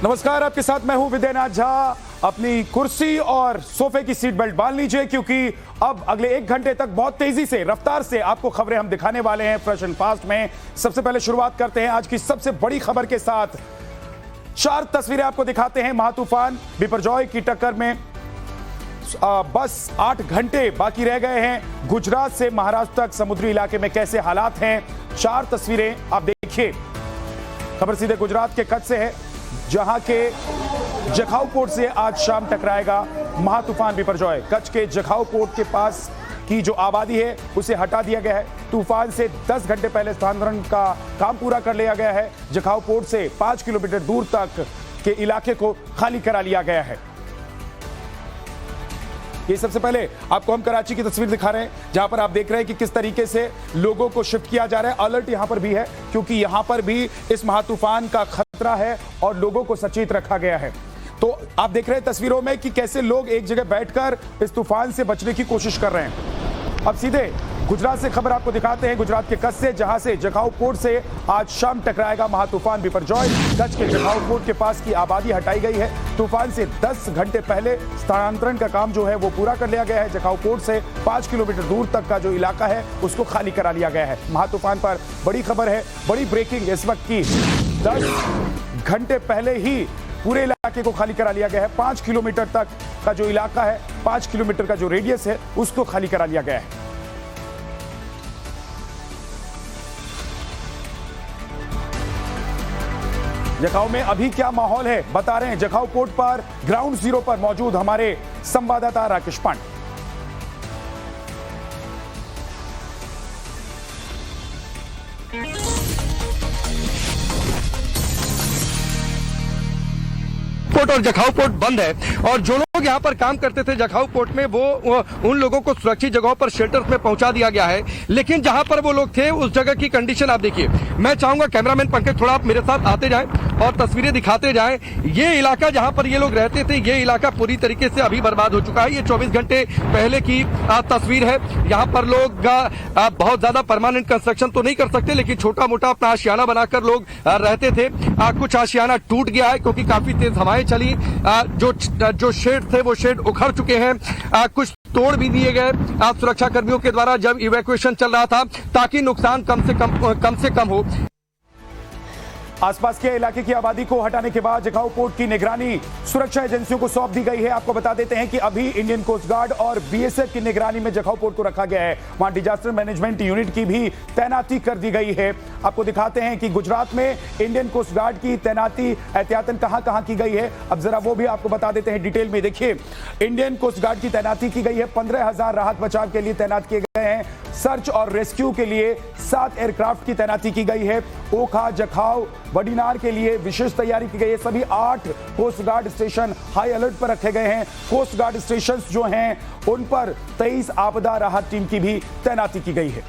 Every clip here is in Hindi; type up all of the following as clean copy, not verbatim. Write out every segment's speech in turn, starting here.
नमस्कार, आपके साथ मैं हूं विद्यानाथ झा। अपनी कुर्सी और सोफे की सीट बेल्ट बांध लीजिए क्योंकि अब अगले 1 घंटे तक बहुत तेजी से, रफ्तार से आपको खबरें हम दिखाने वाले हैं फ्रेश एंड फास्ट में। सबसे पहले शुरुआत करते हैं आज की सबसे बड़ी खबर के साथ। 4 तस्वीरें आपको दिखाते हैं महातूफान बिपरजॉय की टक्कर में बस 8 घंटे बाकी रह गए हैं। गुजरात से महाराष्ट्र तक समुद्री इलाके में कैसे हालात हैं, 4 तस्वीरें आप देखिए। खबर सीधे गुजरात के कच्छ से है, जहां के जखाऊ पोर्ट से आज शाम टकराएगा महातूफान बिपरजॉय। कच्छ के जखाऊ पोर्ट के पास की जो आबादी है उसे हटा दिया गया है। तूफान से 10 घंटे पहले स्थानांतरण का काम पूरा कर लिया गया है। जखाऊ पोर्ट से 5 किलोमीटर दूर तक के इलाके को खाली करा लिया गया है। ये सबसे पहले आपको हम कराची की तस्वीर दिखा रहे हैं, जहां पर आप देख रहे हैं कि किस तरीके से लोगों को शिफ्ट किया जा रहा है। अलर्ट यहां पर भी है क्योंकि यहां पर भी इस महातूफान का खतरा है और लोगों को सचेत रखा गया है। तो आप देख रहे हैं तस्वीरों में कि कैसे लोग एक जगह बैठकर इस तूफान से बचने की कोशिश कर रहे हैं। अब सीधे गुजरात से खबर आपको दिखाते हैं, गुजरात के कच्छ से, जहां से जखाऊ पोर्ट से आज शाम टकराएगा महातूफान बिपरजॉय। कच्छ के जखाऊ पोर्ट के पास की आबादी हटाई गई है। तूफान से 10 घंटे पहले स्थानांतरण का काम जो है वो पूरा कर लिया गया है। जखाऊ पोर्ट से 5 किलोमीटर दूर तक का जो इलाका है उसको खाली करा लिया गया है। महातूफान पर बड़ी खबर है, बड़ी ब्रेकिंग इस वक्त की। 10 घंटे पहले ही पूरे इलाके को खाली करा लिया गया है। 5 किलोमीटर तक का जो इलाका है, 5 किलोमीटर का जो रेडियस है उसको खाली करा लिया गया है। जखाऊ में अभी क्या माहौल है बता रहे हैं जखाऊ पोर्ट पर ग्राउंड जीरो पर मौजूद हमारे संवाददाता राकेश पांडे। पोर्ट और जखाऊ पोर्ट बंद है और जो लोग यहाँ पर काम करते थे जखाऊ पोर्ट में वो उन लोगों को सुरक्षित जगहों पर शेल्टर्स में पहुंचा दिया गया है। लेकिन जहां पर वो लोग थे उस जगह की कंडीशन आप देखिए। मैं चाहूंगा कैमरामैन पंकज थोड़ा आप मेरे साथ आते जाएं और तस्वीरें दिखाते जाएं। ये इलाका जहां पर ये लोग रहते थे, ये इलाका पूरी तरीके से अभी बर्बाद हो चुका है। ये 24 घंटे पहले की तस्वीर है। यहाँ पर लोग बहुत ज्यादा परमानेंट कंस्ट्रक्शन तो नहीं कर सकते, लेकिन छोटा मोटा अपना आशियाना बनाकर लोग रहते थे। कुछ आशियाना टूट गया है क्योंकि काफी तेज हवाएं चली। जो शेड थे वो शेड उखड़ चुके हैं, कुछ तोड़ भी दिए गए सुरक्षा कर्मियों के द्वारा जब इवैक्यूएशन चल रहा था, ताकि नुकसान कम से कम हो। आसपास के इलाके की आबादी को हटाने के बाद जखाऊ पोर्ट की निगरानी सुरक्षा एजेंसियों को सौंप दी गई है। आपको बता देते हैं कि अभी इंडियन कोस्ट गार्ड और बीएसएफ की निगरानी में जखाऊ पोर्ट को रखा गया है। वहां डिजास्टर मैनेजमेंट यूनिट की भी तैनाती कर दी गई है। आपको दिखाते हैं कि गुजरात में इंडियन कोस्ट गार्ड की तैनाती एहतियातन कहां की गई है। अब जरा वो भी आपको बता देते हैं डिटेल में। देखिए, इंडियन कोस्ट गार्ड की तैनाती की गई है। 15,000 राहत बचाव के लिए तैनात किए गए हैं। सर्च और रेस्क्यू के लिए 7 एयरक्राफ्ट की तैनाती की गई है। ओखा, जखाऊ, वडीनार के लिए विशेष तैयारी की गई है। सभी 8 coast guard station high alert पर रखे गए हैं। कोस्ट गार्ड स्टेशन जो हैं उन पर 23 आपदा राहत टीम की भी तैनाती की गई है।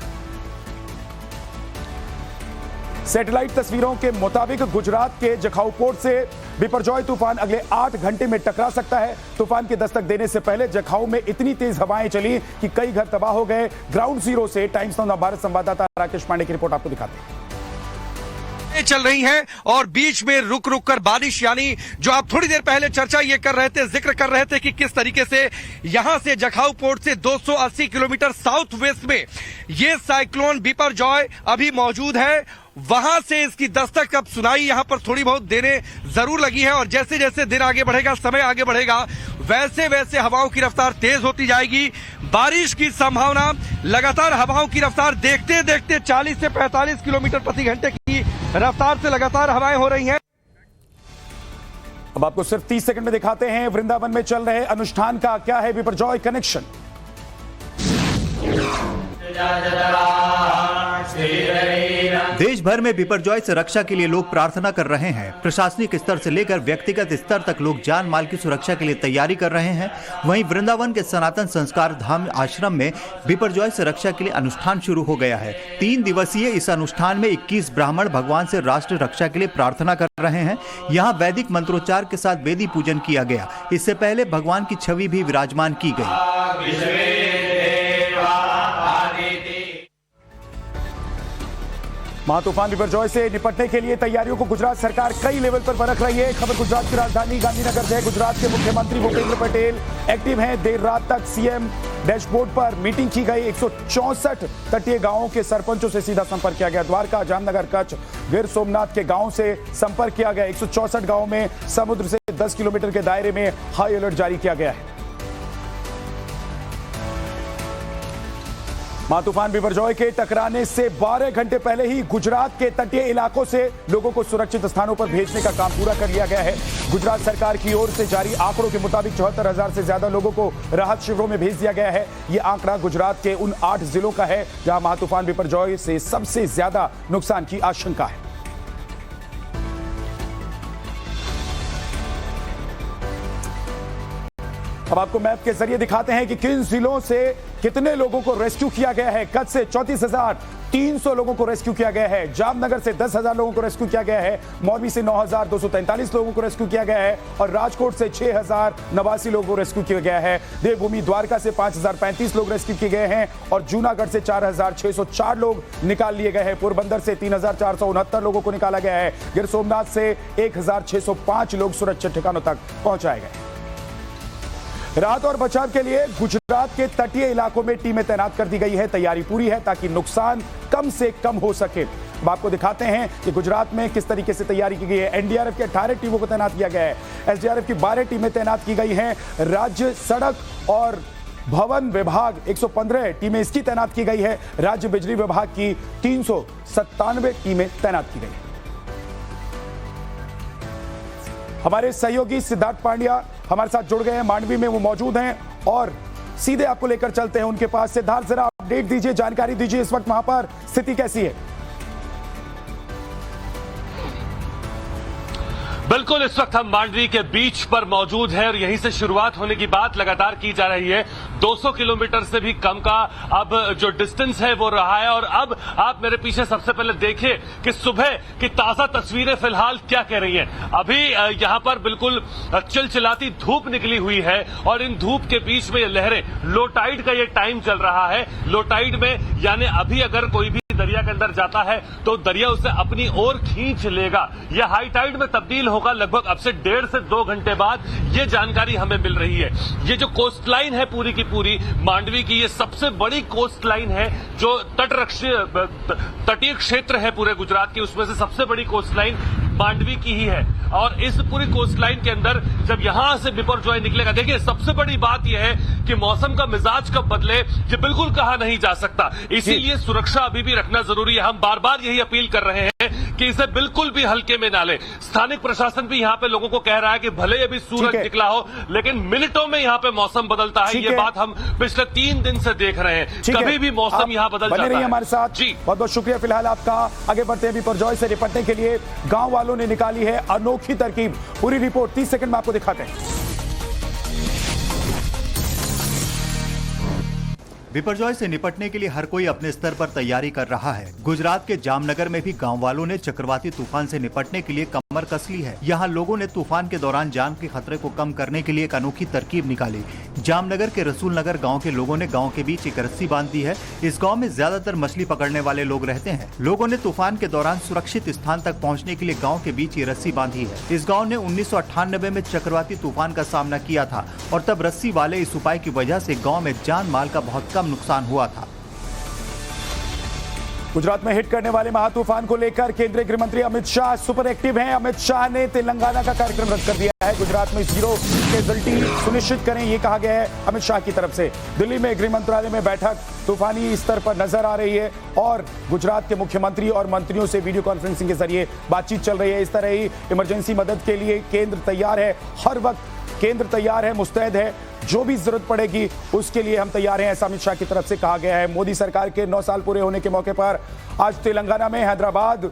सैटेलाइट तस्वीरों के मुताबिक गुजरात के जखाऊ पोर्ट से बिपरजॉय तूफान अगले 8 घंटे में टकरा सकता है। तूफान की दस्तक देने से पहले जखाऊ में इतनी तेज हवाएं चली कि कई घर तबाह हो गए। ग्राउंड जीरो से टाइम्स नाउ भारत संवाददाता राकेश पांडे की रिपोर्ट आपको दिखाते हैं। चल रही हैं और बीच में रुक रुक कर बारिश, यानी जो आप थोड़ी देर पहले चर्चा ये कर रहे थे, जिक्र कर रहे थे कि किस तरीके से यहां से जखाऊ पोर्ट से 280 किलोमीटर साउथ वेस्ट में ये साइक्लोन बिपरजॉय अभी मौजूद है। वहां से इसकी दस्तक अब सुनाई यहां पर थोड़ी बहुत देने जरूर लगी है और जैसे जैसे दिन आगे बढ़ेगा, समय आगे बढ़ेगा, वैसे वैसे हवाओं की रफ्तार तेज होती जाएगी। बारिश की संभावना, लगातार हवाओं की रफ्तार देखते देखते 40 से 45 किलोमीटर प्रति घंटे की रफ्तार से लगातार हवाएं हो रही हैं। अब आपको सिर्फ 30 सेकंड में दिखाते हैं वृंदावन में चल रहे अनुष्ठान का क्या है बिपरजॉय कनेक्शन। देश भर में बिपरजॉय से रक्षा के लिए लोग प्रार्थना कर रहे हैं। प्रशासनिक स्तर से लेकर व्यक्तिगत स्तर तक लोग जान माल की सुरक्षा के लिए तैयारी कर रहे हैं। वहीं वृंदावन के सनातन संस्कार धाम आश्रम में बिपरजॉय से रक्षा के लिए अनुष्ठान शुरू हो गया है। 3 दिवसीय इस अनुष्ठान में 21 ब्राह्मण भगवान से राष्ट्र रक्षा के लिए प्रार्थना कर रहे हैं। यहाँ वैदिक मंत्रोच्चार के साथ वेदी पूजन किया गया। इससे पहले भगवान की छवि भी विराजमान की गई। महातूफान बिपरजॉय से निपटने के लिए तैयारियों को गुजरात सरकार कई लेवल पर परख रही है। खबर गुजरात की राजधानी गांधीनगर से है। गुजरात के मुख्यमंत्री भूपेंद्र पटेल एक्टिव हैं। देर रात तक सीएम डैशबोर्ड पर मीटिंग की गई। 164 तटीय गांवों के सरपंचों से सीधा संपर्क किया गया। द्वारका, जामनगर, कच्छ, गिर सोमनाथ के गांवों से संपर्क किया गया। 164 गांवों में समुद्र से 10 किलोमीटर के दायरे में हाई अलर्ट जारी किया गया है। महातूफान बिपरजॉय के टकराने से 12 घंटे पहले ही गुजरात के तटीय इलाकों से लोगों को सुरक्षित स्थानों पर भेजने का काम पूरा कर लिया गया है। गुजरात सरकार की ओर से जारी आंकड़ों के मुताबिक 74,000 से ज्यादा लोगों को राहत शिविरों में भेज दिया गया है। यह आंकड़ा गुजरात के उन 8 जिलों का है जहां महातूफान बिपरजॉय से सबसे ज्यादा नुकसान की आशंका है। अब आपको मैप के जरिए दिखाते हैं कि किन जिलों से कितने लोगों को रेस्क्यू किया गया है। कच्छ से 34,300 लोगों को रेस्क्यू किया गया है। जामनगर से 10,000 लोगों को रेस्क्यू किया गया है। मौलवी से 9,243 लोगों को रेस्क्यू किया गया है और राजकोट से 6,089 लोगों को रेस्क्यू किया गया है। देवभूमि द्वारका से 5,035 लोग रेस्क्यू किए गए हैं और जूनागढ़ से 4,604 लोग निकाल लिए गए हैं। पोरबंदर से 3,469 लोगों को निकाला गया है। गिर सोमनाथ से 1,605 लोग सुरक्षित ठिकानों तक पहुंचाए गए। राहत और बचाव के लिए गुजरात के तटीय इलाकों में टीमें तैनात कर दी गई है। तैयारी पूरी है ताकि नुकसान कम से कम हो सके। अब आपको दिखाते हैं कि गुजरात में किस तरीके से तैयारी की गई है। एनडीआरएफ के 18 टीमों को तैनात किया गया है। एसडीआरएफ की 12 टीमें तैनात की गई हैं। राज्य सड़क और भवन विभाग 115 टीमें इसकी तैनात की गई है। राज्य बिजली विभाग की 397 टीमें तैनात की गई है। हमारे सहयोगी सिद्धार्थ पांड्या हमारे साथ जुड़ गए हैं। मांडवी में वो मौजूद हैं और सीधे आपको लेकर चलते हैं उनके पास। सिद्धार्थ, जरा अपडेट दीजिए, जानकारी दीजिए, इस वक्त वहां पर स्थिति कैसी है? बिल्कुल, इस वक्त हम मांडवी के बीच पर मौजूद हैं और यहीं से शुरुआत होने की बात लगातार की जा रही है। 200 किलोमीटर से भी कम का अब जो डिस्टेंस है वो रहा है और अब आप मेरे पीछे सबसे पहले देखिए कि सुबह की ताजा तस्वीरें फिलहाल क्या कह रही हैं। अभी यहां पर बिल्कुल चिलचिलाती धूप निकली हुई है और इन धूप के बीच में ये लहरें, लो टाइड का ये टाइम चल रहा है। लो टाइड में यानी अभी अगर कोई भी दरिया के अंदर जाता है तो दरिया उसे अपनी ओर खींच लेगा। यह हाई टाइड में तब्दील होगा लगभग अब से 1.5 से 2 घंटे बाद। ये जानकारी हमें मिल रही है। ये जो कोस्ट लाइन है पूरी की पूरी मांडवी की, ये सबसे बड़ी कोस्ट लाइन है जो तटीय क्षेत्र है पूरे गुजरात की, उसमें से सबसे बड़ी कोस्ट लाइन मांडवी की ही है। और इस पूरी कोस्ट लाइन के अंदर जब यहां से बिपरजॉय निकलेगा, देखिए सबसे बड़ी बात यह है कि मौसम का मिजाज कब बदले ये बिल्कुल कहा नहीं जा सकता। इसीलिए सुरक्षा अभी भी रखना जरूरी है। हम बार बार यही अपील कर रहे हैं कि इसे बिल्कुल भी हल्के में ना लें। स्थानिक प्रशासन भी यहां पे लोगों को कह रहा है कि भले अभी सूरज निकला हो लेकिन मिनटों में यहां पे मौसम बदलता है। ये बात हम पिछले 3 दिन से देख रहे हैं। कभी भी मौसम यहां बदल जाता है। हमारे साथ जी बहुत बहुत शुक्रिया फिलहाल आपका। आगे बढ़ते हैं। बिपरजॉय से निपटने के लिए गांव वालों ने निकाली है अनोखी तरकीब। पूरी रिपोर्ट 30 सेकंड में आपको दिखाते हैं। बिपरजॉय से निपटने के लिए हर कोई अपने स्तर पर तैयारी कर रहा है। गुजरात के जामनगर में भी गांव वालों ने चक्रवाती तूफान से निपटने के लिए कमर कस ली है। यहां लोगों ने तूफान के दौरान जान के खतरे को कम करने के लिए एक अनोखी तरकीब निकाली। जामनगर के रसूल नगर गाँव के लोगों ने गाँव के बीच एक रस्सी बांध दी है। इस गाँव में ज्यादातर मछली पकड़ने वाले लोग रहते हैं। लोगों ने तूफान के दौरान सुरक्षित स्थान तक पहुँचने के लिए गाँव के बीच ये रस्सी बांधी है। इस गाँव ने 1998 में चक्रवाती तूफान का सामना किया था और तब रस्सी वाले इस उपाय की वजह से गाँव में जान माल का बहुत कम नुकसान हुआ था। गुजरात में हिट करने वाले महातूफान को लेकर केंद्रीय गृह मंत्री अमित शाह सुपर एक्टिव हैं। अमित शाह ने तेलंगाना का कार्यक्रम रद्द कर दिया है। गुजरात में जीरो कैजुअल्टी सुनिश्चित करें, ये कहा गया है अमित शाह की तरफ से। दिल्ली में गृह मंत्रालय में बैठक तूफानी स्तर पर नजर आ रही है और गुजरात के मुख्यमंत्री और मंत्रियों से वीडियो कॉन्फ्रेंसिंग के जरिए बातचीत चल रही है। इस तरह ही इमरजेंसी मदद के लिए केंद्र तैयार है। हर वक्त केंद्र तैयार है, मुस्तैद है। जो भी जरूरत पड़ेगी उसके लिए हम तैयार हैं, ऐसा अमित शाह की तरफ से कहा गया है। मोदी सरकार के 9 साल पूरे होने के मौके पर आज तेलंगाना में हैदराबाद,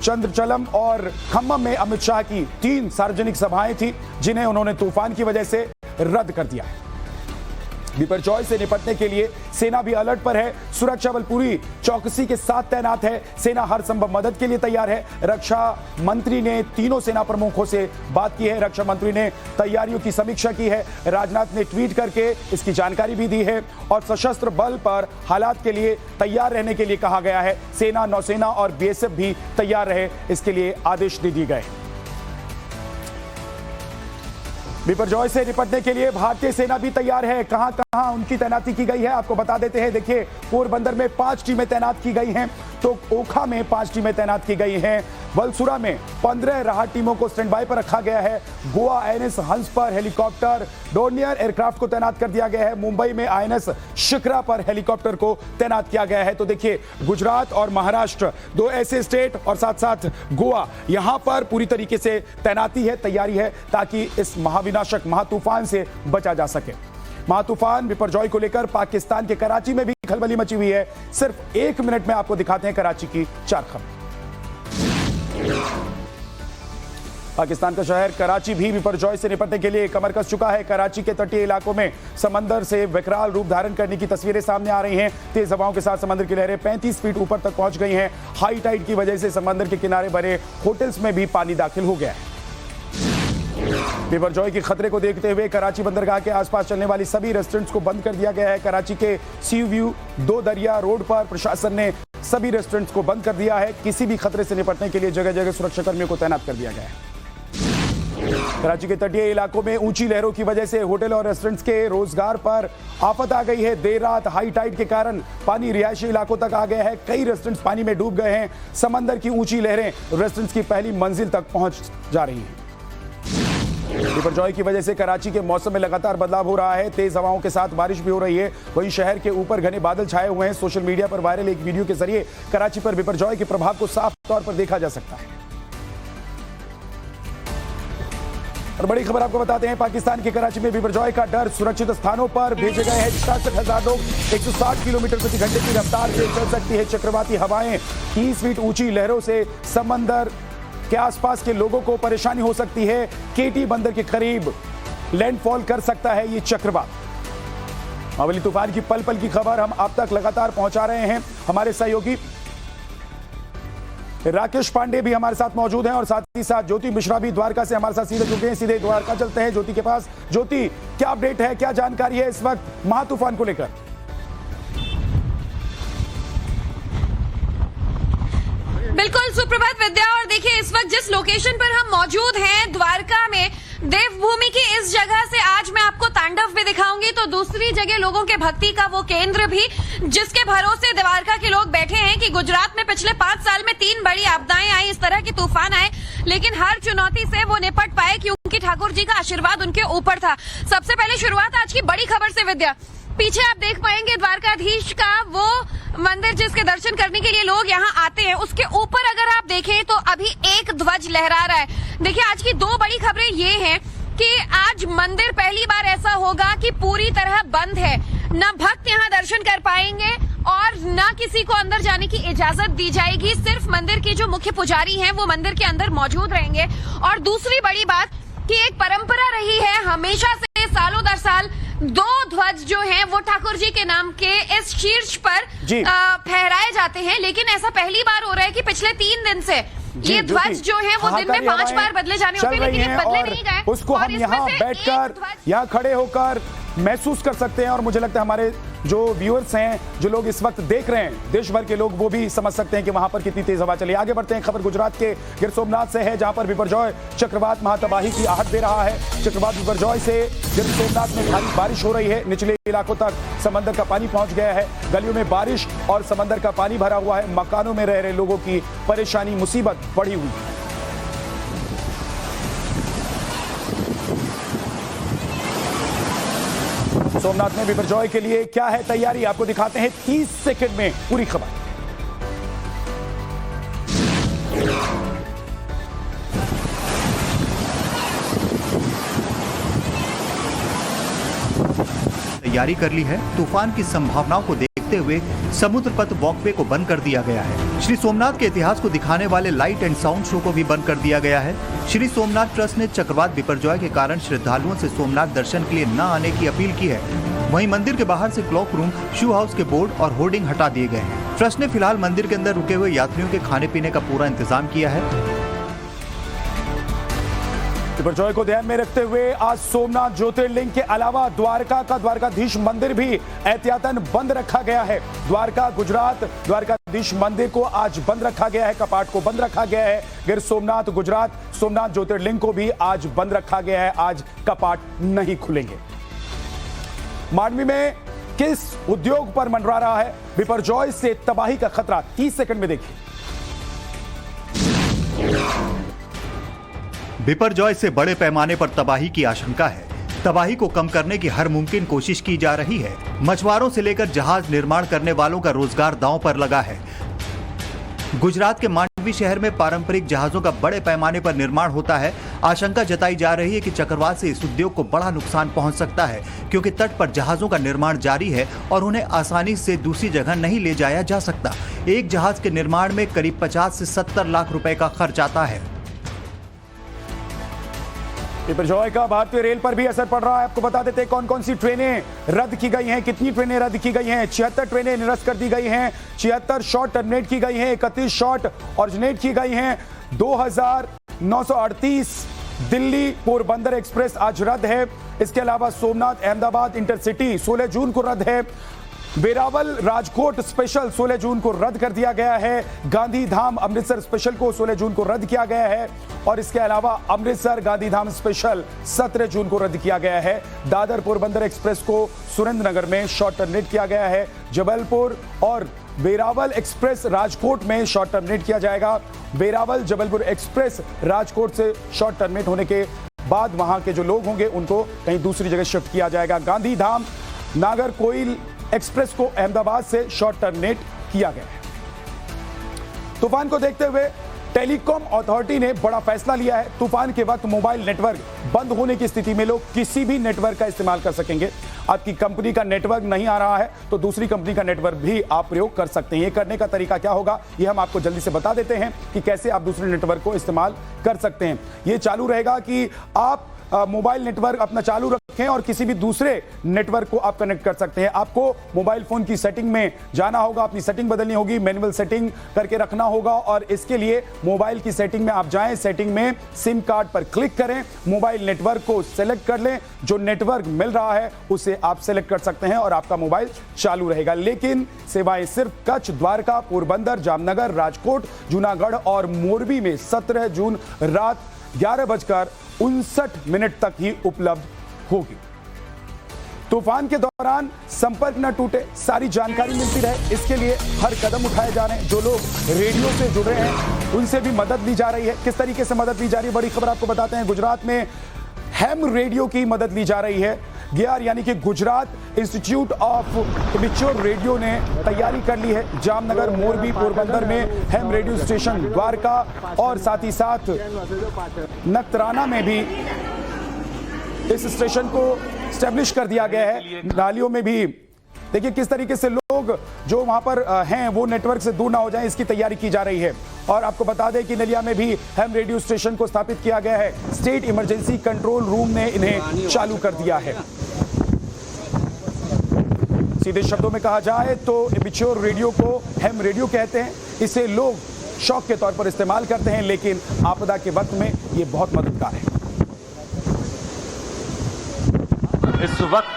चंद्रचलम और खम्मम में अमित शाह की 3 सार्वजनिक सभाएं थी जिन्हें उन्होंने तूफान की वजह से रद्द कर दिया है। बिपरजॉय से निपटने के लिए सेना भी अलर्ट पर है। सुरक्षा बल पूरी चौकसी के साथ तैनात है। सेना हर संभव मदद के लिए तैयार है। रक्षा मंत्री ने तीनों सेना प्रमुखों से बात की है। रक्षा मंत्री ने तैयारियों की समीक्षा की है। राजनाथ ने ट्वीट करके इसकी जानकारी भी दी है और सशस्त्र बल पर हालात के लिए तैयार रहने के लिए कहा गया है। सेना, नौसेना और बीएसएफ भी तैयार रहे, इसके लिए आदेश दे दिए गए। बिपरजॉय से निपटने के लिए भारतीय सेना भी तैयार है। कहां कहां उनकी तैनाती की गई है आपको बता देते हैं। देखिए, पोरबंदर में 5 टीमें तैनात की गई हैं, तो ओखा में 5 टीमें तैनात की गई हैं। बलसुरा में 15 राहत टीमों को स्टैंड बाय पर रखा गया है। गोवा आईएनएस हंस पर हेलीकॉप्टर डोर्नियर एयरक्राफ्ट को तैनात कर दिया गया है। मुंबई में आईएनएस शिखरा पर हेलीकॉप्टर को तैनात किया गया है। तो देखिए, गुजरात और महाराष्ट्र 2 ऐसे स्टेट और साथ साथ गोवा, यहां पर पूरी तरीके से तैनाती है, तैयारी है, ताकि इस महाविनाशक महातूफान से बचा जा सके। महातूफान बिपरजॉय को लेकर पाकिस्तान के कराची में भी खलबली मची हुई है। सिर्फ 1 मिनट में आपको दिखाते हैं कराची की 4 खबरें। पाकिस्तान का शहर कराची भी बिपरजॉय से निपटने के लिए कमर कस चुका है। कराची के तटीय इलाकों में समंदर से विकराल रूप धारण करने की तस्वीरें सामने आ रही हैं। तेज हवाओं के साथ समंदर की लहरें 35 फीट ऊपर तक पहुंच गई हैं। हाई टाइड की वजह से समंदर के किनारे बने होटल्स में भी पानी दाखिल हो गया है। बिपरजॉय के खतरे को देखते हुए कराची बंदरगाह के आसपास चलने वाली सभी रेस्टोरेंट्स को बंद कर दिया गया है। कराची के सी व्यू 2 दरिया रोड पर प्रशासन ने सभी रेस्टोरेंट्स को बंद कर दिया है। किसी भी खतरे से निपटने के लिए जगह जगह सुरक्षा कर्मियों को तैनात कर दिया गया है। कराची के तटीय इलाकों में ऊंची लहरों की वजह से होटल और रेस्टोरेंट्स के रोजगार पर आफत आ गई है। देर रात हाई टाइड के कारण पानी रिहायशी इलाकों तक आ गया है। कई रेस्टोरेंट्स पानी में डूब गए हैं। समंदर की ऊंची लहरें रेस्टोरेंट्स की पहली मंजिल तक पहुंच जा रही हैं। बिपरजॉय की वजह से कराची के मौसम में लगातार बदलाव हो रहा है। तेज हवाओं के साथ बारिश भी हो रही है। वहीं शहर के ऊपर घने बादल छाए हुए हैं। सोशल मीडिया पर वायरल एक वीडियो के जरिए कराची पर बिपरजॉय के प्रभाव को साफ तौर पर देखा जा सकता है। और बड़ी खबर आपको बताते हैं, पाकिस्तान के कराची में बिपरजॉय का डर। सुरक्षित स्थानों पर भेजे गए हैं 66,000 लोग। 160 किलोमीटर प्रति घंटे की रफ्तार से चल सकती है चक्रवाती हवाएं। 30 फीट ऊंची लहरों से समंदर के आसपास के लोगों को परेशानी हो सकती है। केटी बंदर के करीब लैंडफॉल कर सकता है ये चक्रवात। मावली तूफान की पल पल की खबर हम आप तक लगातार पहुंचा रहे हैं। हमारे सहयोगी राकेश पांडे भी हमारे साथ मौजूद हैं और साथ ही साथ ज्योति मिश्रा भी द्वारका से हमारे साथ सीधे जुड़े हैं। सीधे द्वारका चलते हैं ज्योति के पास। ज्योति, क्या अपडेट है, क्या जानकारी है इस वक्त महातूफान को लेकर? बिल्कुल सुप्रभात विद्या। और देखिए, इस वक्त जिस लोकेशन पर हम मौजूद हैं द्वारका में, देवभूमि की इस जगह से आज मैं आपको तांडव भी दिखाऊंगी, तो दूसरी जगह लोगों के भक्ति का वो केंद्र भी, जिसके भरोसे द्वारका के लोग बैठे हैं कि गुजरात में पिछले 5 साल में 3 बड़ी आपदाएं आई, इस तरह के तूफान आए, लेकिन हर चुनौती से वो निपट पाए क्योंकि ठाकुर जी का आशीर्वाद उनके ऊपर था। सबसे पहले शुरुआत आज की बड़ी खबर से विद्या। पीछे आप देख पाएंगे द्वारकाधीश का वो मंदिर जिसके दर्शन करने के लिए लोग यहाँ आते हैं, उसके ऊपर अगर आप देखें तो अभी एक ध्वज लहरा रहा है। देखिए, आज की 2 बड़ी खबरें ये हैं कि आज मंदिर पहली बार ऐसा होगा कि पूरी तरह बंद है। न भक्त यहाँ दर्शन कर पाएंगे और न किसी को अंदर जाने की इजाजत दी जाएगी। सिर्फ मंदिर के जो मुख्य पुजारी हैं वो मंदिर के अंदर मौजूद रहेंगे। और दूसरी बड़ी बात कि एक परंपरा रही है हमेशा से, सालों दर साल 2 ध्वज जो हैं वो ठाकुर जी के नाम के इस शीर्ष पर फहराए जाते हैं, लेकिन ऐसा पहली बार हो रहा है कि पिछले 3 दिन से ये ध्वज जो है वो दिन में 5 बार बदले जाने होते हैं, लेकिन ये बदले नहीं गए। उसको हम यहाँ बैठकर, यहाँ खड़े होकर महसूस कर सकते हैं। और मुझे लगता है हमारे जो व्यूअर्स हैं, जो लोग इस वक्त देख रहे हैं देश भर के लोग, वो भी समझ सकते हैं कि वहां पर कितनी तेज हवा चली। आगे बढ़ते हैं, खबर गुजरात के गिर सोमनाथ से है, जहां पर बिपरजॉय चक्रवात महातबाही की आहट दे रहा है। चक्रवात बिपरजॉय से गिर सोमनाथ में भारी बारिश हो रही है। निचले इलाकों तक समंदर का पानी पहुंच गया है। गलियों में बारिश और समंदर का पानी भरा हुआ है। मकानों में रह रहे लोगों की परेशानी, मुसीबत बढ़ी हुई है। सोमनाथ में बिपरजॉय के लिए क्या है तैयारी, आपको दिखाते हैं 30 सेकंड में पूरी खबर। तैयारी कर ली है। तूफान की संभावनाओं को देखते हुए समुद्र पथ वॉकवे को बंद कर दिया गया है। श्री सोमनाथ के इतिहास को दिखाने वाले लाइट एंड साउंड शो को भी बंद कर दिया गया है। श्री सोमनाथ ट्रस्ट ने चक्रवात बिपरजॉय के कारण श्रद्धालुओं से सोमनाथ दर्शन के लिए न आने की अपील की है। वहीं मंदिर के बाहर से क्लॉक रूम, शू हाउस के बोर्ड और होर्डिंग हटा दिए गए हैं। ट्रस्ट ने फिलहाल मंदिर के अंदर रुके हुए यात्रियों के खाने पीने का पूरा इंतजाम किया है। बिपरजॉय को ध्यान में रखते हुए आज सोमनाथ ज्योतिर्लिंग के अलावा द्वारका का द्वारकाधीश मंदिर भी एहतियातन बंद रखा गया है। द्वारका गुजरात द्वारकाधीश मंदिर को आज बंद रखा गया है, कपाट को बंद रखा गया है। गिर सोमनाथ गुजरात सोमनाथ ज्योतिर्लिंग को भी आज बंद रखा गया है, आज कपाट नहीं खुलेंगे। मांडवी में किस उद्योग पर मंडरा रहा है बिपरजॉय से तबाही का खतरा, 30 सेकंड में देखिए। बिपरजॉय से बड़े पैमाने पर तबाही की आशंका है। तबाही को कम करने की हर मुमकिन कोशिश की जा रही है। मछुआरों से लेकर जहाज निर्माण करने वालों का रोजगार दांव पर लगा है। गुजरात के मांडवी शहर में पारंपरिक जहाजों का बड़े पैमाने पर निर्माण होता है। आशंका जताई जा रही है कि चक्रवात से इस उद्योग को बड़ा नुकसान पहुंच सकता है, क्योंकि तट पर जहाजों का निर्माण जारी है और उन्हें आसानी से दूसरी जगह नहीं ले जाया जा सकता। एक जहाज के निर्माण में करीब 50 से 70 लाख रुपए का खर्च आता है। बिपरजॉय का भारतीय रेल पर भी असर पड़ रहा है। आपको बता देते हैं कौन कौन सी ट्रेनें रद्द की गई हैं, कितनी ट्रेनें रद्द की गई हैं। 76 ट्रेनें निरस्त कर दी गई हैं, 76 शॉर्ट टर्मिनेट की गई हैं, 31 शॉर्ट ऑरिजिनेट की गई हैं। 2938 दिल्ली पोरबंदर एक्सप्रेस आज रद्द है। इसके अलावा सोमनाथ अहमदाबाद इंटरसिटी 16 जून को रद्द है। वेरावल राजकोट स्पेशल 16 जून को रद्द कर दिया गया है। गांधीधाम अमृतसर स्पेशल को 16 जून को रद्द किया गया है और इसके अलावा अमृतसर गांधीधाम स्पेशल 17 जून को रद्द किया गया है। दादर पोरबंदर एक्सप्रेस को सुरेंद्रनगर में शॉर्ट टर्मिनेट किया गया है। जबलपुर और वेरावल एक्सप्रेस राजकोट में शॉर्ट टर्मिनेट किया जाएगा। वेरावल जबलपुर एक्सप्रेस राजकोट से शॉर्ट टर्मिनेट होने के बाद वहां के जो लोग होंगे उनको कहीं दूसरी जगह शिफ्ट किया जाएगा। गांधीधाम नागरकोइल एक्सप्रेस को अहमदाबाद से शॉर्ट टर्मिनेट किया गया है। तूफान को देखते हुए टेलीकॉम अथॉरिटी ने बड़ा फैसला लिया है। तूफान के वक्त मोबाइल नेटवर्क बंद होने की स्थिति में लोग किसी भी नेटवर्क का इस्तेमाल कर सकेंगे। आपकी कंपनी का नेटवर्क नहीं आ रहा है तो दूसरी कंपनी का नेटवर्क भी आप प्रयोग कर सकते हैं। ये करने का तरीका क्या होगा ये हम आपको जल्दी से बता देते हैं कि कैसे आप दूसरे नेटवर्क को इस्तेमाल कर सकते हैं। ये चालू रहेगा कि आप मोबाइल नेटवर्क अपना चालू रखें और किसी भी दूसरे नेटवर्क को आप कनेक्ट कर सकते हैं। आपको मोबाइल फोन की सेटिंग में जाना होगा, अपनी सेटिंग बदलनी होगी, मैनुअल सेटिंग करके रखना होगा और इसके लिए मोबाइल की सेटिंग में आप जाएं, सेटिंग में सिम कार्ड पर क्लिक करें, मोबाइल नेटवर्क को सेलेक्ट कर लें, जो नेटवर्क मिल रहा है उसे आप सेलेक्ट कर सकते हैं और आपका मोबाइल चालू रहेगा। लेकिन सेवाएं सिर्फ कच्छ, द्वारका, पोरबंदर, जामनगर, राजकोट, जूनागढ़ और मोरबी में 17 जून रात 11:59 तक ही उपलब्ध होगी। तूफान के दौरान संपर्क न टूटे, सारी जानकारी मिलती रहे, इसके लिए हर कदम उठाए जा रहे हैं। जो लोग रेडियो से जुड़ रहे हैं उनसे भी मदद ली जा रही है। किस तरीके से मदद ली जा रही है, बड़ी खबर आपको बताते हैं। गुजरात में हैम रेडियो की मदद ली जा रही है। GIAR यानी कि Gujarat institute of immature radio ने तैयारी कर ली है। जामनगर, मोरबी, पोरबंदर में हैम रेडियो स्टेशन, द्वारका और साथ ही साथ नकतराना में भी इस स्टेशन को स्टैब्लिश कर दिया गया है। नालियों में भी देखिए किस तरीके से लोग जो वहां पर हैं वो नेटवर्क से दूर ना हो जाएं, इसकी तैयारी की जा रही है। और आपको बता दें कि नलिया में भी हैम रेडियो स्टेशन को स्थापित किया गया है। स्टेट इमरजेंसी कंट्रोल रूम ने इन्हें चालू कर दिया है। सीधे शब्दों में कहा जाए तो इमेच्योर रेडियो को हैम रेडियो कहते हैं। इसे लोग शौक के तौर पर इस्तेमाल करते हैं, लेकिन आपदा के वक्त में ये बहुत मददगार है। इस वक्त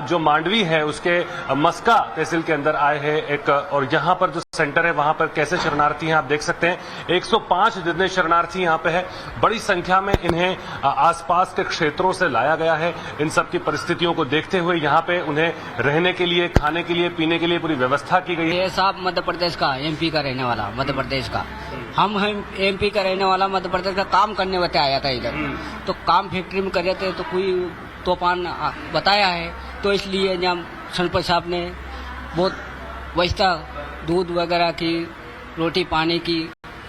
जो मांडवी है उसके मस्का तहसील के अंदर आए हैं एक, और यहाँ पर जो सेंटर है वहां पर कैसे शरणार्थी हैं आप देख सकते हैं। 105 जितने शरणार्थी यहाँ पे है, बड़ी संख्या में इन्हें आसपास के क्षेत्रों से लाया गया है। इन सब की परिस्थितियों को देखते हुए यहाँ पे उन्हें रहने के लिए, खाने के लिए, पीने के लिए पूरी व्यवस्था की गई है। ये साहब मध्य प्रदेश का, MP का रहने वाला, मध्य प्रदेश का। हम MP का रहने वाला, मध्य प्रदेश का काम करने वास्ते आया था इधर। तो काम फैक्ट्री में कर रहे थे तो कोई तूफान बताया है, तो इसलिए यहाँ सरपंच साहब ने बहुत व्यवस्था, दूध वगैरह की, रोटी पानी की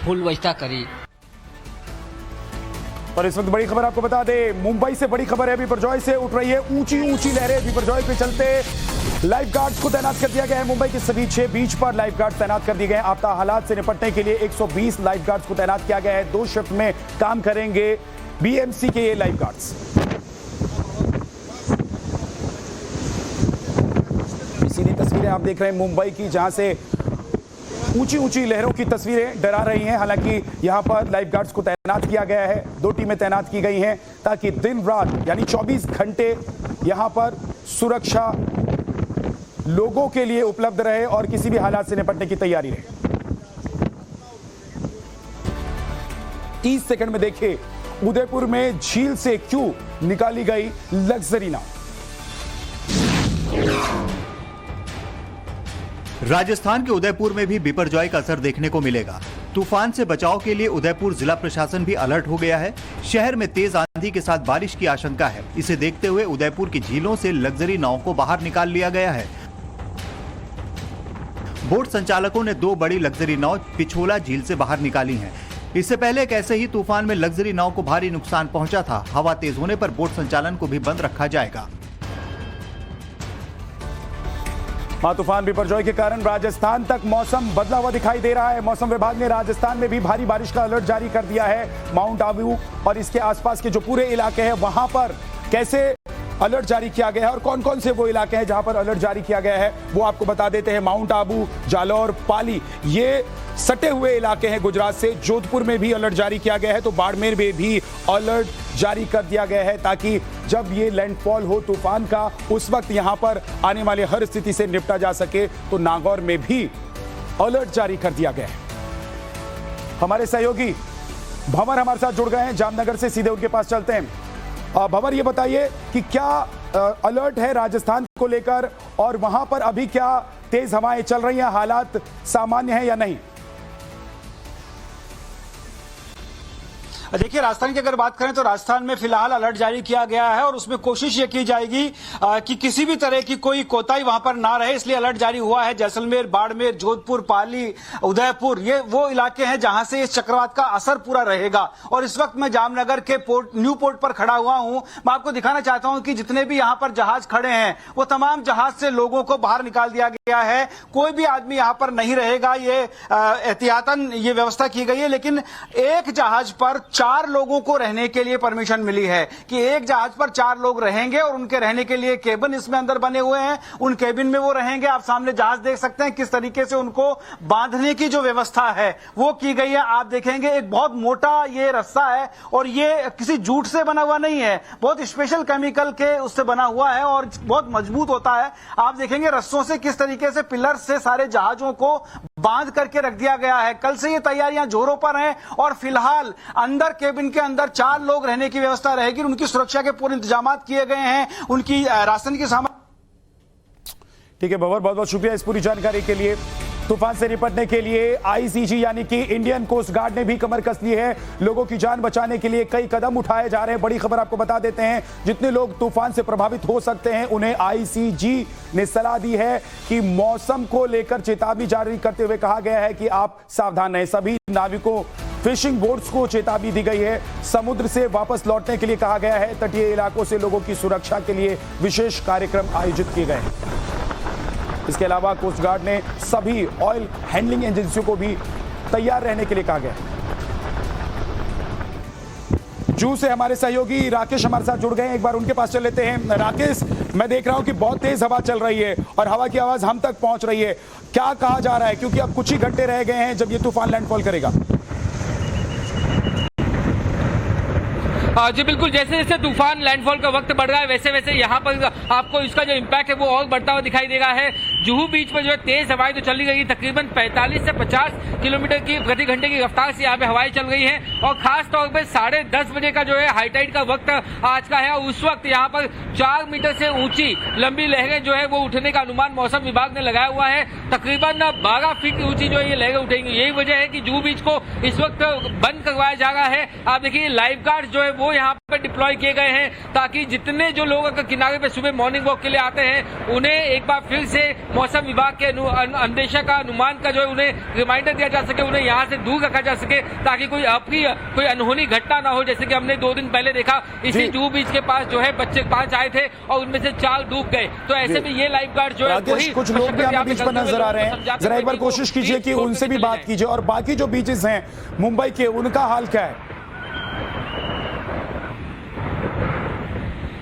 फुल व्यवस्था करी। और इस वक्त बड़ी खबर आपको बता दें, मुंबई से बड़ी खबर है। बिपरजॉय से उठ रही है ऊंची ऊंची लहरें। बिपरजॉय के चलते लाइफ गार्ड्स को तैनात कर दिया गया है। मुंबई के सभी 6 बीच पर लाइफ गार्ड तैनात कर दिए गए हैं। आपदा हालात से निपटने के लिए 120 लाइफ गार्ड्स को तैनात किया गया है। 2 शिफ्ट में काम करेंगे BMC के ये लाइफ गार्ड्स। तस्वीरें आप देख रहे हैं मुंबई की, जहां से ऊंची ऊंची लहरों की तस्वीरें डरा रही हैं। हालांकि यहां पर लाइफ गार्ड्स को तैनात किया गया है, 2 टीमें तैनात की गई हैं ताकि दिन रात यानी 24 घंटे यहां पर सुरक्षा लोगों के लिए उपलब्ध रहे और किसी भी हालात से निपटने की तैयारी रहे। 30 सेकंड में देखिए उदयपुर में झील से क्यों निकाली गई लग्जरी नाव। राजस्थान के उदयपुर में भी बिपरजॉय का असर देखने को मिलेगा। तूफान से बचाव के लिए उदयपुर जिला प्रशासन भी अलर्ट हो गया है। शहर में तेज आंधी के साथ बारिश की आशंका है। इसे देखते हुए उदयपुर की झीलों से लग्जरी नाव को बाहर निकाल लिया गया है। बोट संचालकों ने 2 बड़ी लग्जरी नाव पिछोला झील से बाहर निकाली हैं। इससे पहले एक ऐसे ही तूफान में लग्जरी नाव को भारी नुकसान पहुंचा था। हवा तेज होने पर बोट संचालन को भी बंद रखा जाएगा। तूफान बिपरजॉय के कारण राजस्थान तक मौसम बदला हुआ दिखाई दे रहा है। मौसम विभाग ने राजस्थान में भी भारी बारिश का अलर्ट जारी कर दिया है। माउंट आबू और इसके आसपास के जो पूरे इलाके हैं वहां पर कैसे अलर्ट जारी किया गया है और कौन कौन से वो इलाके हैं जहां पर अलर्ट जारी किया गया है वो आपको बता देते हैं। माउंट आबू, जालौर, पाली ये सटे हुए इलाके हैं गुजरात से। जोधपुर में भी अलर्ट जारी किया गया है, तो बाड़मेर में भी अलर्ट जारी कर दिया गया है ताकि जब ये लैंडफॉल हो तूफान का उस वक्त यहां पर आने वाले हर स्थिति से निपटा जा सके। तो नागौर में भी अलर्ट जारी कर दिया गया है। हमारे सहयोगी भंवर हमारे साथ जुड़ गए हैं जामनगर से, सीधे उनके पास चलते हैं। भंवर, ये बताइए कि क्या अलर्ट है राजस्थान को लेकर और वहां पर अभी क्या तेज हवाएं चल रही हैं, हालात सामान्य हैं या नहीं? देखिए, राजस्थान की अगर बात करें तो राजस्थान में फिलहाल अलर्ट जारी किया गया है और उसमें कोशिश ये की जाएगी कि किसी भी तरह की कोई कोताही वहां पर ना रहे, इसलिए अलर्ट जारी हुआ है। जैसलमेर, बाड़मेर, जोधपुर, पाली, उदयपुर ये वो इलाके हैं जहां से इस चक्रवात का असर पूरा रहेगा। और इस वक्त मैं जामनगर के न्यू पोर्ट पर खड़ा हुआ हूं। मैं आपको दिखाना चाहता हूं कि जितने भी यहां पर जहाज खड़े हैं वो तमाम जहाज से लोगों को बाहर निकाल दिया गया है। कोई भी आदमी यहां पर नहीं रहेगा, ये एहतियातन ये व्यवस्था की गई है। लेकिन एक जहाज पर 4 लोगों को रहने के लिए परमिशन मिली है कि एक जहाज पर 4 लोग रहेंगे और उनके रहने के लिए केबिन इसमें अंदर बने हुए हैं, उन केबिन में वो रहेंगे। आप सामने जहाज देख सकते हैं किस तरीके से उनको बांधने की जो व्यवस्था है वो की गई है। आप देखेंगे एक बहुत मोटा ये रस्सा है और ये किसी जूट से बना हुआ नहीं है, बहुत स्पेशल केमिकल के उससे बना हुआ है और बहुत मजबूत होता है। आप देखेंगे रस्सों से किस तरीके से पिलर से सारे जहाजों को बांध करके रख दिया गया है। कल से ये तैयारियां जोरों पर हैं और फिलहाल अंदर केबिन के अंदर 4 लोग रहने की व्यवस्था रहेगी। उनकी सुरक्षा के पूरे इंतजाम किए गए हैं, उनकी राशन की सामान। ठीक है भंवर, बहुत बहुत शुक्रिया इस पूरी जानकारी के लिए। तूफान से निपटने के लिए आईसीजी यानी कि इंडियन कोस्ट गार्ड ने भी कमर कस ली है। लोगों की जान बचाने के लिए कई कदम उठाए जा रहे हैं। बड़ी खबर आपको बता देते हैं, जितने लोग तूफान से प्रभावित हो सकते हैं उन्हें आईसीजी ने सलाह दी है कि मौसम को लेकर चेतावनी जारी करते हुए कहा गया है कि आप सावधान रहें। सभी नाविकों, फिशिंग बोट्स को चेतावनी दी गई है। समुद्र से वापस लौटने के लिए कहा गया है। तटीय इलाकों से लोगों की सुरक्षा के लिए विशेष कार्यक्रम आयोजित किए गए हैं। इसके अलावा कोस्ट गार्ड ने सभी ऑयल हैंडलिंग एजेंसियों को भी तैयार रहने के लिए कहा गया। जू से हमारे सहयोगी राकेश हमारे साथ जुड़ गए हैं, एक बार उनके पास चल लेते हैं। राकेश, मैं देख रहा हूं कि बहुत तेज हवा चल रही है और हवा की आवाज हम तक पहुंच रही है। क्या कहा जा रहा है, क्योंकि अब कुछ ही घंटे रह गए हैं जब ये तूफान लैंडफॉल करेगा? जी बिल्कुल, जैसे जैसे तूफान लैंडफॉल का वक्त बढ़ रहा है वैसे वैसे यहाँ पर आपको इसका जो इम्पैक्ट है वो और बढ़ता हुआ दिखाई दे रहा है। जुहू बीच पर जो है तेज हवाएं तो चली गई, तकरीबन 45 से 50 किलोमीटर की प्रति घंटे की रफ्तार से यहाँ पे हवाएं चल रही हैं और खास तौर पे 10:30 बजे का जो है हाई टाइड का वक्त आज का है और उस वक्त यहाँ पर 4 मीटर से ऊंची लंबी लहरें जो है वो उठने का अनुमान मौसम विभाग ने लगाया हुआ है। तकरीबन 12 फीट ऊंची जो है ये लहरें उठेंगी। यही वजह है कि जुहू बीच को इस वक्त बंद करवाया जा रहा है। आप देखिए लाइफ गार्ड जो है वो यहाँ पे डिप्लॉय किए गए हैं ताकि जितने जो लोग अगर किनारे पे सुबह मॉर्निंग वॉक के लिए आते हैं उन्हें एक बार फिर से मौसम विभाग के अंदेशा का अनुमान का जो है उन्हें रिमाइंडर दिया जा सके, उन्हें यहाँ से दूर रखा जा सके ताकि कोई अप्रिय कोई अनहोनी घटना ना हो। जैसे कि हमने 2 दिन पहले देखा इसी जुहू बीच के पास जो है बच्चे 5 आए थे और उनमें से 4 डूब गए। तो ऐसे में ये लाइफ गार्ड जो है कुछ लोग भी हमें बीच पर नजर आ रहे हैं, जरा एक बार कोशिश कीजिए कि उनसे भी बात कीजिए। और बाकी जो बीचेस हैं मुंबई के, उनका हाल क्या है?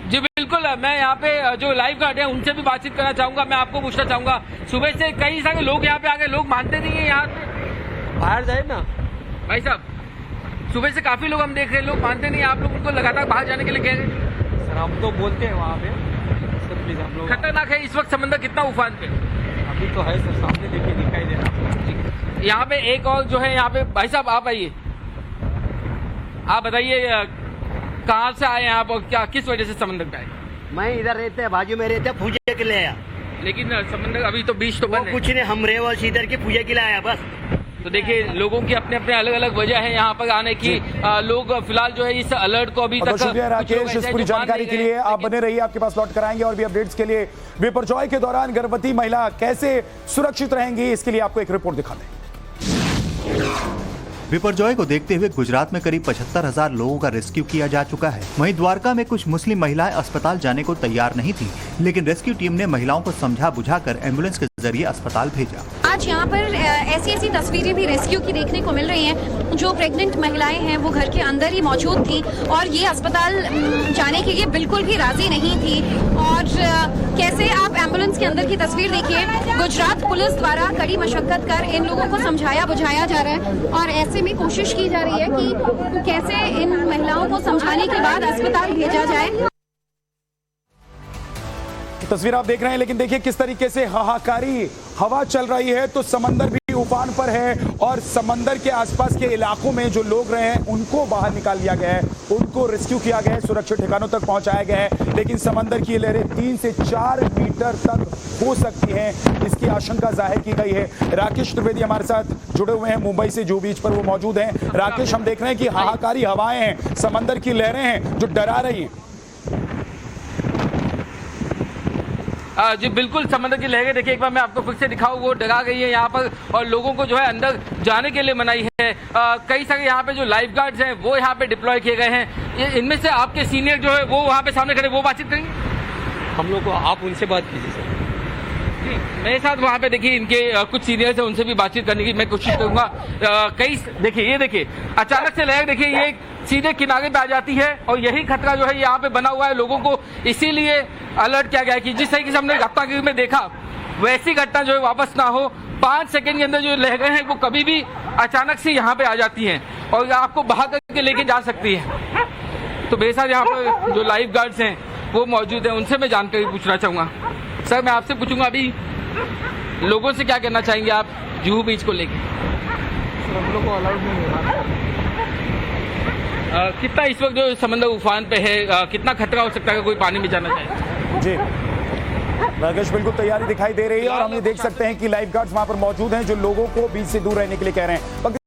जी बिल्कुल, बिल्कुल मैं यहाँ पे जो लाइफ गार्ड है उनसे भी बातचीत करना चाहूंगा। मैं आपको पूछना चाहूंगा, सुबह से कई सारे लोग यहाँ पे आ गए, लोग मानते नहीं है यहाँ पे बाहर जाए ना भाई साहब, सुबह से काफी लोग हम देख रहे हैं, लोग मानते नहीं है, आप लोग उनको लगातार बाहर जाने के लिए कह रहे हैं। सर हम तो बोलते हैं वहाँ पे सर, प्लीज हम लोग खतरनाक है इस वक्त समंदर, कितना उफान पे अभी तो है सर, सामने देखिए दिखाई दे रहा है। यहाँ पे एक और जो है यहाँ पे भाई साहब आप आइए, आप बताइए कहाँ से आए हैं आप और क्या किस वजह से समंदर पे आए? मैं इधर रहते हैं, बाजू में रहते हैं, पूजा के लिए आया। लेकिन समंदर अभी तो बीच तो बंद है। कुछ नहीं, हम रेवल इधर की पूजा के लिए आया बस। तो देखिए लोगों की अपने अपने अलग अलग वजह है यहाँ पर आने की। लोग फिलहाल जो है इस अलर्ट को अभी तक बहुत शुक्रिया राकेश इस पूरी जानकारी के लिए। आप बने रहिए, आपके पास लौट कर आएंगे और भी अपडेट्स के लिए। बिपरजॉय के दौरान गर्भवती महिला कैसे सुरक्षित रहेंगी, इसके लिए आपको एक रिपोर्ट दिखा दें। बिपरजॉय को देखते हुए गुजरात में करीब 75,000 लोगों का रेस्क्यू किया जा चुका है। वहीं द्वारका में कुछ मुस्लिम महिलाएं अस्पताल जाने को तैयार नहीं थीं, लेकिन रेस्क्यू टीम ने महिलाओं को समझा बुझाकर एम्बुलेंस के जरिए अस्पताल भेजा। आज यहाँ पर ऐसी तस्वीरें भी रेस्क्यू की देखने को मिल रही हैं। जो प्रेग्नेंट महिलाएं हैं वो घर के अंदर ही मौजूद थी और ये अस्पताल जाने के लिए बिल्कुल भी राजी नहीं थी। और कैसे आप एम्बुलेंस के अंदर की तस्वीर देखिए, गुजरात पुलिस द्वारा कड़ी मशक्कत कर इन लोगों को समझाया बुझाया जा रहा है और ऐसे में कोशिश की जा रही है कि कैसे इन महिलाओं को समझाने के बाद अस्पताल भेजा जाए। तस्वीर आप देख रहे हैं, लेकिन देखिए किस तरीके से हाहाकारी हवा चल रही है। तो समंदर भी उफान पर है और समंदर के आसपास के इलाकों में जो लोग रहे हैं उनको बाहर निकाल लिया गया है, उनको रेस्क्यू किया गया है, सुरक्षित ठिकानों तक पहुंचाया गया है। लेकिन समंदर की लहरें 3 से 4 मीटर तक हो सकती हैं, इसकी आशंका जाहिर की गई है। राकेश त्रिवेदी हमारे साथ जुड़े हुए हैं, मुंबई से जुहू बीच पर वो मौजूद हैं। राकेश, हम देख रहे हैं कि हाहाकारी हवाएं हैं, समंदर की लहरें हैं जो डरा रही हैं। जी बिल्कुल, समंदर की लहरें देखिए, एक बार मैं आपको फिर से दिखाऊं, वो डरा गई है यहाँ पर और लोगों को जो है अंदर जाने के लिए मनाही है। कई सारे यहाँ पे जो लाइफ गार्ड्स हैं वो यहाँ पे डिप्लॉय किए गए हैं। इनमें से आपके सीनियर जो है वो वहाँ पे सामने खड़े, वो बातचीत करेंगे हम लोग को, आप उनसे बात कीजिए सर। मेरे साथ वहाँ पे देखिए इनके कुछ सीनियर्स हैं, उनसे भी बातचीत करने की मैं कोशिश करूंगा। कई देखिए, ये देखिए अचानक से लहर देखिए ये सीधे किनारे पे आ जाती है और यही खतरा जो है यहाँ पे बना हुआ है। लोगों को इसीलिए अलर्ट किया गया है कि जिस तरीके से हमने रफ्तागिरी में देखा वैसी घटना जो है वापस ना हो। 5 सेकंड के अंदर जो लहरें हैं वो कभी भी अचानक से यहाँ पे आ जाती हैं और आपको बहा करके लेके जा सकती है। तो मेरे साथ यहाँ पर जो लाइफ गार्ड्स हैं वो मौजूद हैं, उनसे मैं जानकारी पूछना चाहूँगा। सर मैं आपसे पूछूंगा अभी लोगों से क्या कहना चाहेंगे आप जुहू बीच को लेके? हम लोग को अलाउड नहीं है। कितना इस वक्त जो समंदर उफान पे है, कितना खतरा हो सकता है कोई पानी में जाना चाहे? जी राकेश, बिल्कुल तैयारी दिखाई दे रही है और हम ये देख सकते हैं कि लाइफ गार्ड्स वहां पर मौजूद हैं जो लोगों को बीच से दूर रहने के लिए कह रहे हैं।